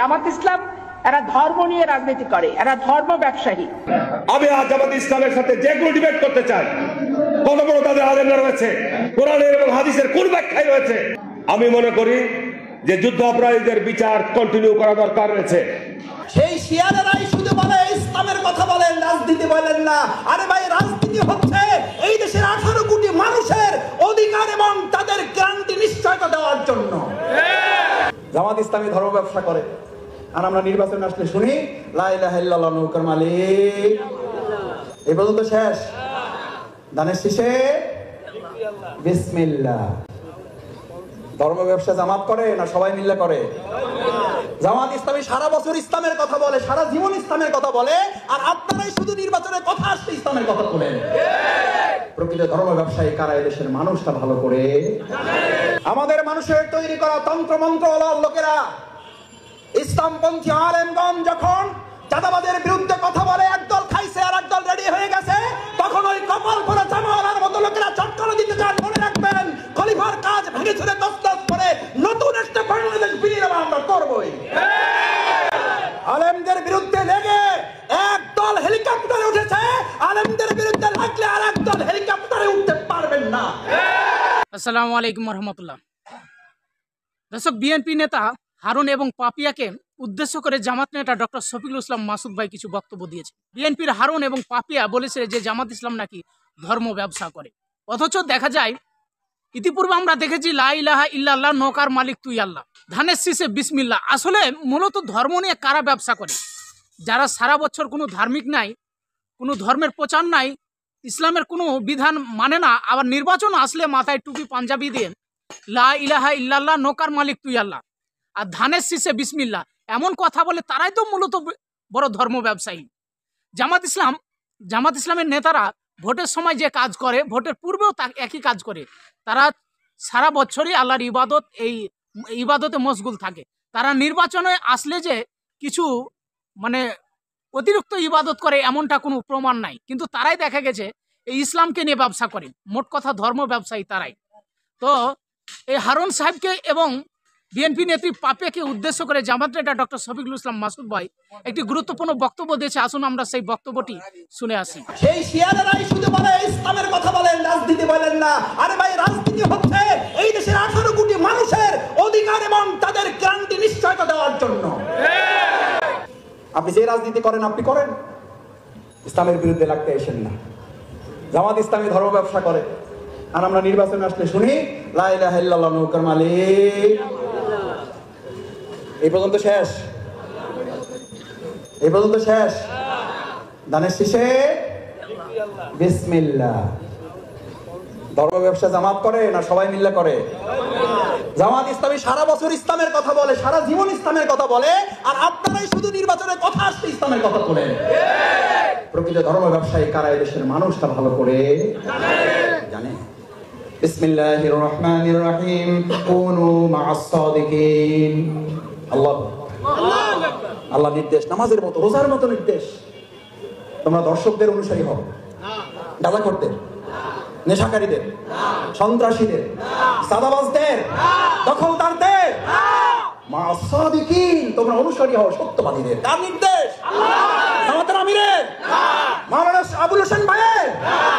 জামাত ইসলাম এরা ধর্ম নিয়ে রাজনীতি করে, এরা ধর্ম ব্যবসায়ী। আমি আজ জামাত ইসলামের সাথে যেগুলো ডিবেট করতে চাই, কত বড় তাদের আলেমরা রয়েছে, কোরআনের এবং হাদিসের কোন ব্যাখ্যায় রয়েছে। আমি মনে করি যে যুদ্ধ অপরাধীদের বিচার কন্টিনিউ করা দরকার রয়েছে। সেই শিয়ারেরাই শুধু বলে ইসলামের কথা বলেন, রাজনীতি বলেন না। আরে ভাই, রাজনীতি হচ্ছে এই দেশের 18 কোটি মানুষের অধিকার এবং তাদের গ্যারান্টি নিশ্চয়তা দেওয়ার জন্য। জামাত ইসলামী ধর্ম ব্যবসা করে, আর আমরা নির্বাচনে আসলে শুনি লা ইলাহা ইল্লাল্লাহ নৌকার মালিক। এই পর্যন্ত শেষ। দানের শেষে বিসমিল্লাহ। ধর্ম ব্যবসা জামাত করে না সবাই মিলে করে? জামাত ইসলামী সারা বছর ইসলামের কথা বলে, সারা জীবন ইসলামের কথা বলে, আর আপনারাই শুধু নির্বাচনের কথা আসছে ইসলামের কথা বলেন। প্রকৃত ধর্ম ব্যবসায়ী কারা? দেশের মানুষটা ভালো করে আমাদের মানুষের তৈরি করা তন্ত্র মন্ত্র লোকেরা, ইসলামপন্থী আলেমগণ যখন চাঁদাবাদের বিরুদ্ধে কথা বলে, একদল খাইছে আর একদল রেডি হয়ে গেছে, তখন ওই কপাল পরা জামালার মতো লোকেরা চটকানো দিতে চান। মনে রাখবেন, খলিফার কাজ ভেঙে চুরে দস্তক করে নতুন একটা বাংলাদেশ বিনির্মাণ আমরা করবই। আলেমদের বিরুদ্ধে লেগে একদল হেলিকপ্টারে উঠেছে, আলেমদের বিরুদ্ধে লাগলে আর একদল হেলিকপ্টারে উঠতে পারবেন না। আসসালামু আলাইকুম রহমতুল্লাহ। দর্শক, বিএনপি নেতা হারুন এবং পাপিয়াকে উদ্দেশ্য করে জামাত নেতা ডক্টর শফিকুল ইসলাম মাসুদ ভাই কিছু বক্তব্য দিয়েছে। বিএনপির হারুন এবং পাপিয়া বলেছে যে জামাত ইসলাম নাকি ধর্ম ব্যবসা করে, অথচ দেখা যায় ইতিপূর্বে আমরা দেখেছি লা ইলাহা ইল্লাল্লাহ নৌকার মালিক তুই আল্লাহ, ধানের শীষে বিসমিল্লাহ। আসলে মূলত ধর্ম নিয়ে কারা ব্যবসা করে? যারা সারা বছর কোনো ধার্মিক নাই, কোনো ধর্মের প্রচার নাই, ইসলামের কোনো বিধান মানে না, আবার নির্বাচন আসলে মাথায় টুপি পাঞ্জাবি দিয়ে লা ইলাহা ইল্লাল্লাহ নৌকার মালিক তুই আল্লাহ আর ধানের শীষে বিসমিল্লাহ এমন কথা বলে, তারাই তো মূলত বড় ধর্ম ব্যবসায়ী। জামাত ইসলামের নেতারা ভোটের সময় যে কাজ করে, ভোটের পূর্বেও একই কাজ করে। তারা সারা বছরই আল্লাহর ইবাদত, এই ইবাদতে মশগুল থাকে। তারা নির্বাচনে আসলে যে কিছু মানে অতিরিক্ত ইবাদত করে এমনটা কোনো প্রমাণ নাই, কিন্তু তারাই দেখা গেছে এই ইসলামকে নিয়ে ব্যবসা করে। মোট কথা ধর্ম ব্যবসায়ী তারাই। তো এই হারুন সাহেবকে এবং বিএনপি নেত্রী পাপিয়াকে উদ্দেশ্য করে জামাত নেতা ডক্টর শফিকুল ইসলাম মাসুদ ভাই একটি গুরুত্বপূর্ণ বক্তব্য দিয়েছে। আসুন আমরা সেই বক্তব্যটি শুনে আসি। সেই শিয়ারেরাই শুধু বলে ইসলামের কথা বলেন, রাজনীতি বলেন না। আরে ভাই, রাজনীতি হচ্ছে এই দেশের 18 কোটি মানুষের অধিকার এবং তাদের গ্যারান্টি নিশ্চয়তা দেওয়ার জন্য। আপনি যে রাজনীতি করেন আপনি করেন, ইসলামের বিরুদ্ধে লাগতে আসেন না। জামাত ইসলামী ধর্ম ব্যবসা করে, আর আমরা নির্বাচনে আসলে শুনি লা ইলাহা ইল্লাল্লাহ নৌকার মালিক। এই পর্যন্ত শেষ। এই পর্যন্ত শেষ। দানের শেষে বিসমিল্লাহ। ধর্ম ব্যবসা জামাত করে না সবাই মিলে করে? জামাত ইসলামী সারা বছর ইসলামের কথা বলে, সারা জীবন ইসলামের কথা বলে, আর আপনারাই শুধু নির্বাচনের কথা আসছে ইসলামের কথা বলেন। প্রকৃত ধর্ম ব্যবসায়ী কারা? দেশের মানুষটা ভালো করে জানে। বিসমিল্লাহির রহমানির রহিম। কুনু মা'আস সাদিকিন। আল্লাহ নির্দেশ, নামাজের মতো, রোজার মতো নির্দেশ। তোমরা দর্শকদের অনুসারী হও, দাদা করতে, নেশাকারীদের, সন্ত্রাসীদের, সাদাবাজদের, দখলদারদের, মা'আস সাদিকিন তোমরা অনুসারী হও সত্যবাদীদের। কার নির্দেশ? জামাতের আমিরের, মাওলানা আবুল হোসেন ভাইয়ের,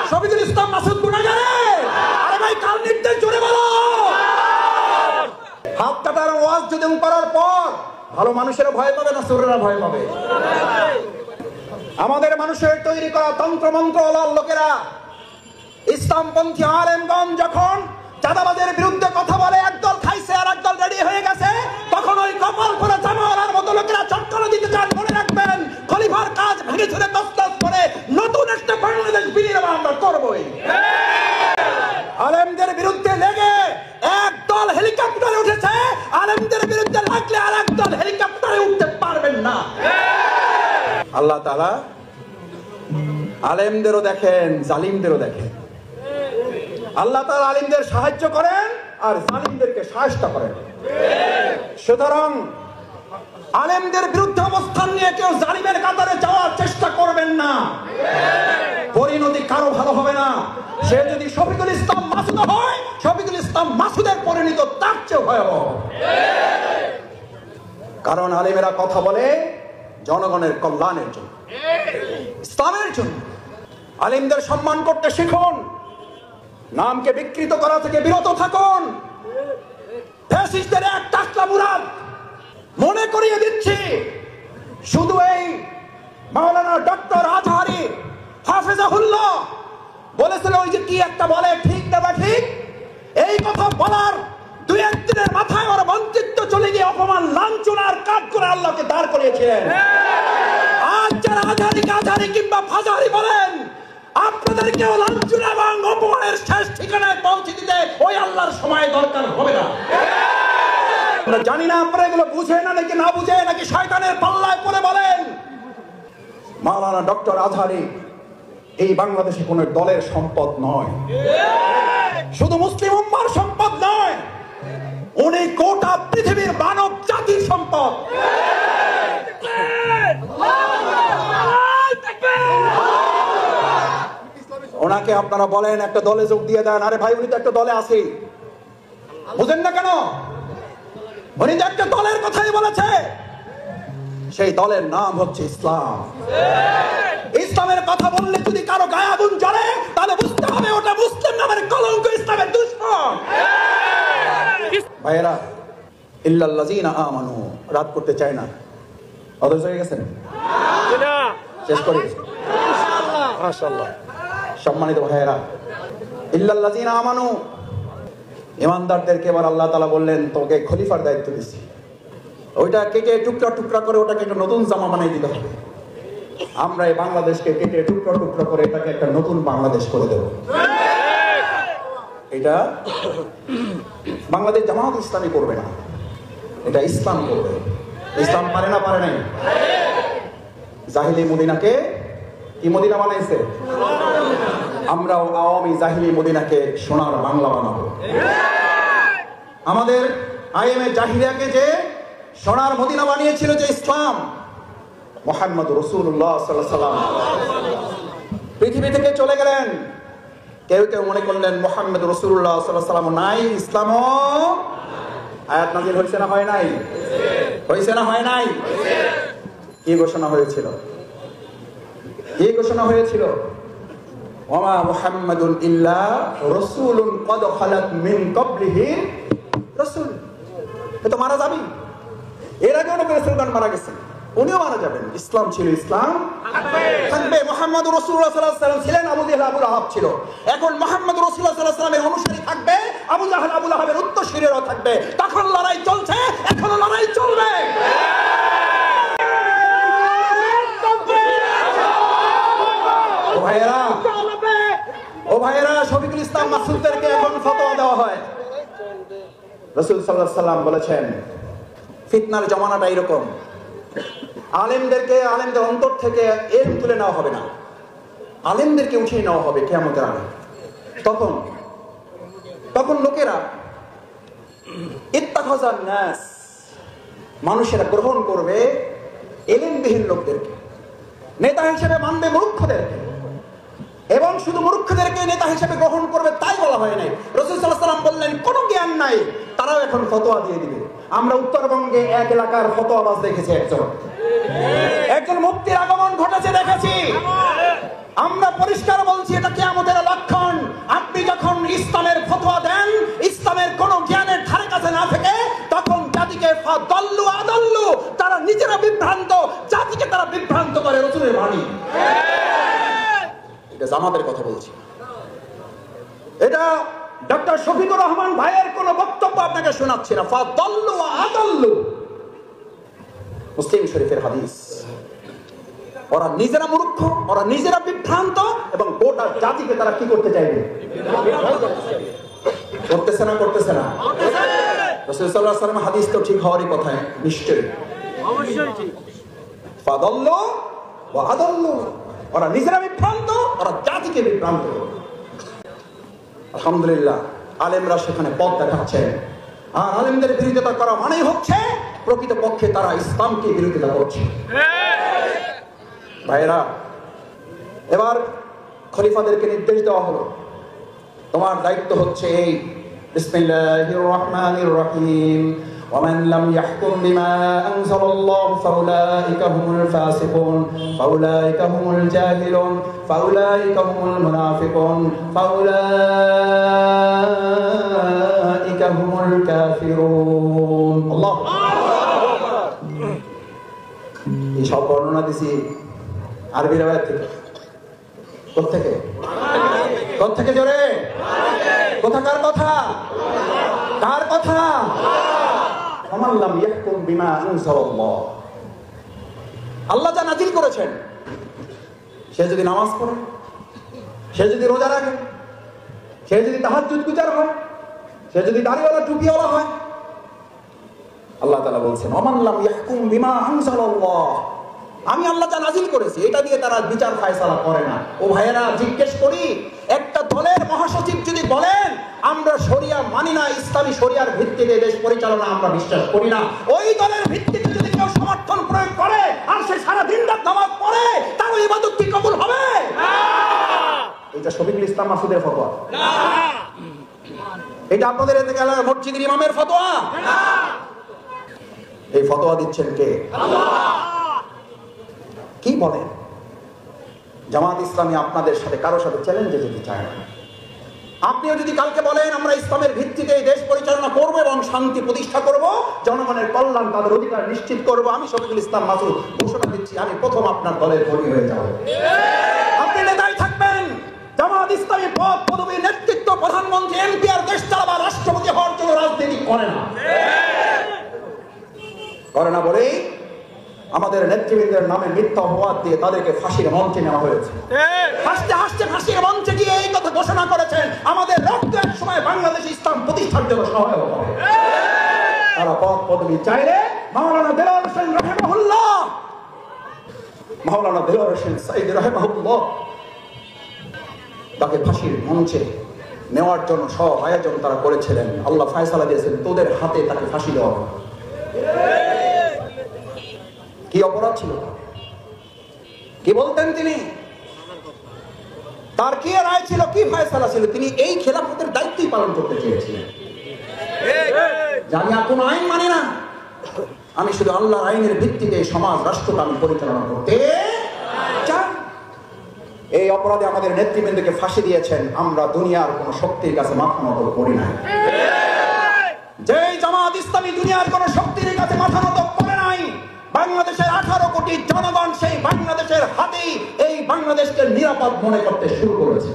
শফিকুল ইসলাম মাসুদ গুনাগারের। আরে ভাই, কার নির্দেশ জোরে বলো। হাত কাটার ওয়াজ যদি করার পর ভালো মানুষেরা ভয় পাবে না চোরেরা ভয় পাবে? আমাদের মানুষের তৈরি করা তন্ত্র মন্ত্র লোকেরা, ইসলামপন্থী আলেমগণ যখন চাঁদাবাদের বিরুদ্ধে কথা বলে, একদল খাইছে আর একদল রেডি হয়ে গেছে, তখন ওই কপাল পরা জামালার মতো লোকেরা চটকানো দিতে চান। মনে রাখবেন, খলিফার কাজ ভেঙে চুরে দস্তক করে নতুন একটা বাংলাদেশ বিনির্মাণ আমরা করবই। আলেমদের বিরুদ্ধে লেগে একদল হেলিকপ্টারে উঠেছে, আলেমদের বিরুদ্ধে লাগলে আর একদল হেলিকপ্টারে উঠতে পারবেন না। আল্লাহ তাআলা আলেমদেরও দেখেন, জালিমদেরও দেখেন। আল্লাহ তাআলা আলিমদের সাহায্য করেন আর জালিমদেরকে সাহায্য করেন। সুতরাং আলেমদের বিরুদ্ধে অবস্থান নিয়ে কেউ জালিমের কাতারে যাওয়ার চেষ্টা করবেন না। পরিণতি কারো ভালো হবে না। সে যদি শফিকুল ইসলাম মাসুদ হয়, শফিকুল ইসলাম মাসুদের পরিণতি তার চেয়ে ভয়াবহ। কারণ আলেমেরা কথা বলে জনগণের কল্যাণের জন্য, ইসলামের জন্য। আলেমদের সম্মান করতে শিখুন, নামকে বিকৃত করা থেকে বিরত থাকুন। ফ্যাসিস্টদের এক টাকলা মুরাদ মনে করিয়ে দিচ্ছি, শুধু এই মাওলানা ডক্টর আজহারি হাফেজাহুল্লাহ বলেছিল ওই যে কি একটা বলে ঠিক না বা ঠিক, এই কথা বলার দুই একদিনের মাথায় ওর মন্ত্রিত্ব চলে গিয়ে অপমান লাঞ্ছনার কাজ করে আল্লাহকে দাঁড় করিয়েছিলেন। আজ যারা আজহারি কিংবা ফাজারি বলেন, আপনাদেরকেও লাঞ্ছনা এবং অপমানের শেষ ঠিকানায় পৌঁছে দিতে ওই আল্লাহর সময় দরকার হবে না। আমরা জানি না আপনারা এগুলো বুঝে না নাকি না বুঝে নাকি শয়তানের পাল্লায় পড়ে বলেন। মাওলানা ডক্টর আজহারি এই বাংলাদেশে কোন দলের সম্পদ নয়, শুধু মুসলিম উম্মার সম্পদ নয়, উনি গোটা পৃথিবীর মানব জাতির সম্পদ। ওনাকে আপনারা বলেন একটা দলে যোগ দিয়ে দেন, আরে ভাই উনি তো একটা দলে আছে, বুঝেন না কেন? উনি তো একটা দলের কথাই বলেছে, সেই দলের নাম হচ্ছে ইসলাম। ইসলামের কথা বললে যদি কারো গায়ে আগুন জ্বলে, তাহলে বুঝতে হবে ওটা মুসলিম নামের কলঙ্ক, ইসলামের দুশমন। ভাইয়েরা, ইল্লাল্লাযীনা আমানু রাত করতে চায় না, অথচ হয়ে গেছেন শেষ করি মাশাআল্লাহ। সম্মানিত ভাইয়েরা, ইল্লাল্লাযীনা আমানু, ইমানদারদেরকে এবার আল্লাহ তাআলা বললেন তোকে খলিফার দায়িত্ব দিচ্ছি, ওইটা কেটে টুকরা টুকরা করে ওটাকে একটা নতুন জামা বানিয়ে দিতে হবে। আমরা এই বাংলাদেশকে কেটে টুকরা টুকরা করে এটাকে একটা নতুন বাংলাদেশ করে দেব। এটা বাংলাদেশ জামাত ইসলামী করবে না, এটা ইসলাম করবে। ইসলাম পারে না, পারে নাই? জাহিলি মদিনাকে কি মদিনা বানাইছে? আমরাও আওয়ামী জাহিলি মদিনাকে সোনার বাংলা বানাবো। আমাদের আইএমএ জাহিলিয়াকে যে সোনার মদিনা বানিয়েছিল যে ইসলাম, মুহাম্মদ রাসূলুল্লাহ সাল্লাল্লাহু আলাইহি ওয়াসাল্লাম পৃথিবী থেকে চলে গেলেন। কেউ কেউ মনে করলেন মুহাম্মদ রাসূলুল্লাহ সাল্লাল্লাহু আলাইহি ওয়াসাল্লাম নাই, ইসলামও আয়াত নাযিল হয়েছে না হয় নাই? হয়েছে না হয় নাই? কি ঘোষণা হয়েছিল? কি ঘোষণা হয়েছিল? ওয়া মুহাম্মাদুন ইল্লা রাসূলুন ক্বাদ খালাত মিন ক্বাবলিহি রাসূল। এটা মারা যাবে, এর আগে অনেক রাসূলগণ মারা গেছে, উনিও মারা যাবেন। ইসলাম ছিল, ইসলাম থাকবে। মুহাম্মদ রাসূলুল্লাহ সাল্লাল্লাহু আলাইহি ওয়াসাল্লাম ছিলেন, আবু জাহল আবু লাহাব ছিল। এখন মুহাম্মদ রাসূলুল্লাহ সাল্লাল্লাহু আলাইহি ওয়াসাল্লামের অনুসারী থাকবে, আবু জাহল আবু লাহাবের উত্তরসূরিরাও থাকবে। তখন লড়াই চলছে, এখনো লড়াই চলবে। ও ভাইয়েরা, শফিকুল ইসলাম মাসুদদেরকে এখন ফতোয়া দেওয়া হয়। রাসূল সাল্লাল্লাহু আলাইহি ওয়াসাল্লাম বলেছেন ফিতনার জমানাটা এরকম, আলেমদের অন্তর থেকে এর তুলে নেওয়া হবে না, আলেমদেরকে উঠিয়ে নেওয়া হবে কিয়ামতের আগে। তখন লোকেরা ইত্তাখাযান নাস, মানুষেরা গ্রহণ করবে এলেমবিহীন লোকদেরকে, নেতা হিসেবে মানবে মূর্খদেরকে, এবং শুধু মূর্খদেরকে নেতা হিসেবে গ্রহণ করবে তাই বলা হয় নাই। রাসূল সাল্লাল্লাহু আলাইহি ওয়াসাল্লাম বললেন কোনো জ্ঞান নাই, তারাও এখন ফতোয়া দিয়ে দিবে। আমরা উত্তরবঙ্গে এক এলাকার ফতোয়াবাজ দেখেছি, একজন মুফতির আগমন ঘটেছে দেখেছি। আমরা পরিষ্কার বলছি এটা কিয়ামতের লক্ষণ। আপনি যখন ইসলামের ফতোয়া দেন, ইসলামের কোন জ্ঞানের ধারে কাছে না থেকে, তখন জাতিকে ফাদাল্লু আদাল্লু, তারা নিজেরা বিভ্রান্ত, জাতিকে তারা বিভ্রান্ত করে। রাসূলের বাণী, এটা জামাতের কথা বলছি, এটা ডক্টর শফিকুর রহমান ভাইয়ের কোন বক্তব্য আপনাকে শোনাচ্ছি না। ফাদাল্লু আদাল্লু, মুসলিম শরীফের হাদিস। ওরা নিজেরা মূর্খ, ওরা নিজেরা বিভ্রান্ত, এবং গোটা জাতিকে তারা কি করতে চাইবে? করতেছে না? করতেছে না? রাসূল সাল্লাল্লাহু আলাইহি ওয়াসাল্লাম হাদিস তো ঠিক হওয়ারই কথা, নিশ্চয়ই অবশ্যই। ফাদাল্লু ওয়া আদাল্লু, ওরা নিজেরা বিভ্রান্ত, ওরা জাতিকে বিভ্রান্ত। আলহামদুলিল্লাহ, আলেমরা সেখানে পথ দেখাচ্ছেন। আর আলেমদের বিরোধিতা করা মানেই হচ্ছে প্রকৃতপক্ষে তারা ইসলামকে বিরোধিতা করছে। ভাইয়েরা, এবার খলিফাদেরকে নির্দেশ দেওয়া হলো, তোমার দায়িত্ব হচ্ছে এই, বিসমিল্লাহির রহমানির রহিম, ومن لم يحكم بما أنزل الله فأولئك هم الفاسقون فأولئك هم الجاهلون فأولئك هم المنافقون فأولئك هم الكافرون الله এই সব বর্ণনা দিছি আরবি রাওয়ায়াত থেকে। কোত্থেকে জোরে? কোথাকার কথা? কার কথা? ওমান লাম ইয়াহকুম বিমা আনজালাল্লাহ, আল্লাহ যা নাজিল করেছেন, সে যদি নামাজ পড়ে, সে যদি রোজা রাখে, সে যদি তাহাজ্জুদ গুজার হয়, সে যদি দাড়িওয়ালা টুপিওয়ালা হয়, আল্লাহ তাআলা বলছেন ওমান লাম ইয়াহকুম বিমা আনজালাল্লাহ, আমি আল্লাহ যা নাজিল করেছি এটা দিয়ে তারা বিচার ফায়সালা করে না। ও ভাইয়েরা, জিজ্ঞেস করি, একটা দলের মহাসচিব যদি বলেন আমরা শরিয়া মানি না, ইসলামী শরিয়ার ভিত্তিতে দেশ পরিচালনা আমরা বিশ্বাস করি না, ওই দলের ভিত্তিতে যদি কেউ সমর্থন প্রয়োগ করে আর সে সারা দিন রাত নামাজ পড়ে, তার ইবাদত কি কবুল হবে? এটা শফিকুল ইসলাম মাসুদের ফতোয়া না, এটা আপনাদের এলাকার মসজিদের ইমামের ফতোয়া না, এই ফতোয়া দিচ্ছেন কে? আল্লাহ। কি বলেন? জামাত ইসলামী আপনাদের সাথে কারোর সাথে চ্যালেঞ্জে যেতে চায় না। আপনিও যদি কালকে বলেন আমরা ইসলামের ভিত্তিতে দেশ পরিচালনা করব এবং শান্তি প্রতিষ্ঠা করব, জনগণের কল্যাণ, তাদের অধিকার নিশ্চিত করব, আমি শফিকুল ইসলাম মাসুদ ঘোষণা দিচ্ছি আমি প্রথম আপনার দলের কর্মী হয়ে যাব। আপনি নেতাই থাকবেন, জামাত ইসলামী পদ পদবী নেতৃত্ব, প্রধানমন্ত্রী, এমপি আর দেশ চালাবার রাষ্ট্রপতি হওয়ার জন্য রাজনীতি করে না বলেই আমাদের নেতৃবৃন্দের নামে মিথ্যা অপবাদ দিয়ে তাদেরকে ফাঁসির মঞ্চে নেওয়া হয়েছে। হাসতে হাসতে ফাঁসির মঞ্চে গিয়ে এই কথা ঘোষণা করেছেন আমাদের রক্ত এক সময় বাংলাদেশ ইসলাম প্রতিষ্ঠার জন্য সহায়ক হবে। তারা পদ পদবী চাইলে মাওলানা দেলোয়ার হোসেন রাহিমাহুল্লাহ, মাওলানা দেলোয়ার হোসেন সাইদ রাহিমাহুল্লাহ তাকে ফাঁসির মঞ্চে নেওয়ার জন্য সব আয়োজন তারা করেছিলেন। আল্লাহ ফয়সালা দিয়েছেন তোদের হাতে তাকে ফাঁসি দেওয়া হবে। কি অপরাধ ছিল? কি বলতেন তিনি? তার কি রায় ছিল, কি ফয়সালা ছিল? তিনি এই খেলাফতের দায়িত্বই পালন করতে চেয়েছিলেন। জানি কোন আইন মানে না, আমি শুধু আল্লাহর আইনের ভিত্তিতে সমাজ রাষ্ট্রকে আমি পরিচালনা করতে চাই। এই অপরাধে আমাদের নেতৃবৃন্দকে ফাঁসি দিয়েছেন। আমরা দুনিয়ার কোন শক্তির কাছে মাথা নত করি না। যে জামাত ইসলামী দুনিয়ার কোন শক্তির কাছে মাথা নত করে নাই, বাংলাদেশের 18 কোটি জনগণ সেই বাংলাদেশের হাতেই এই বাংলাদেশকে নিরাপদ মনে করতে শুরু করেছে।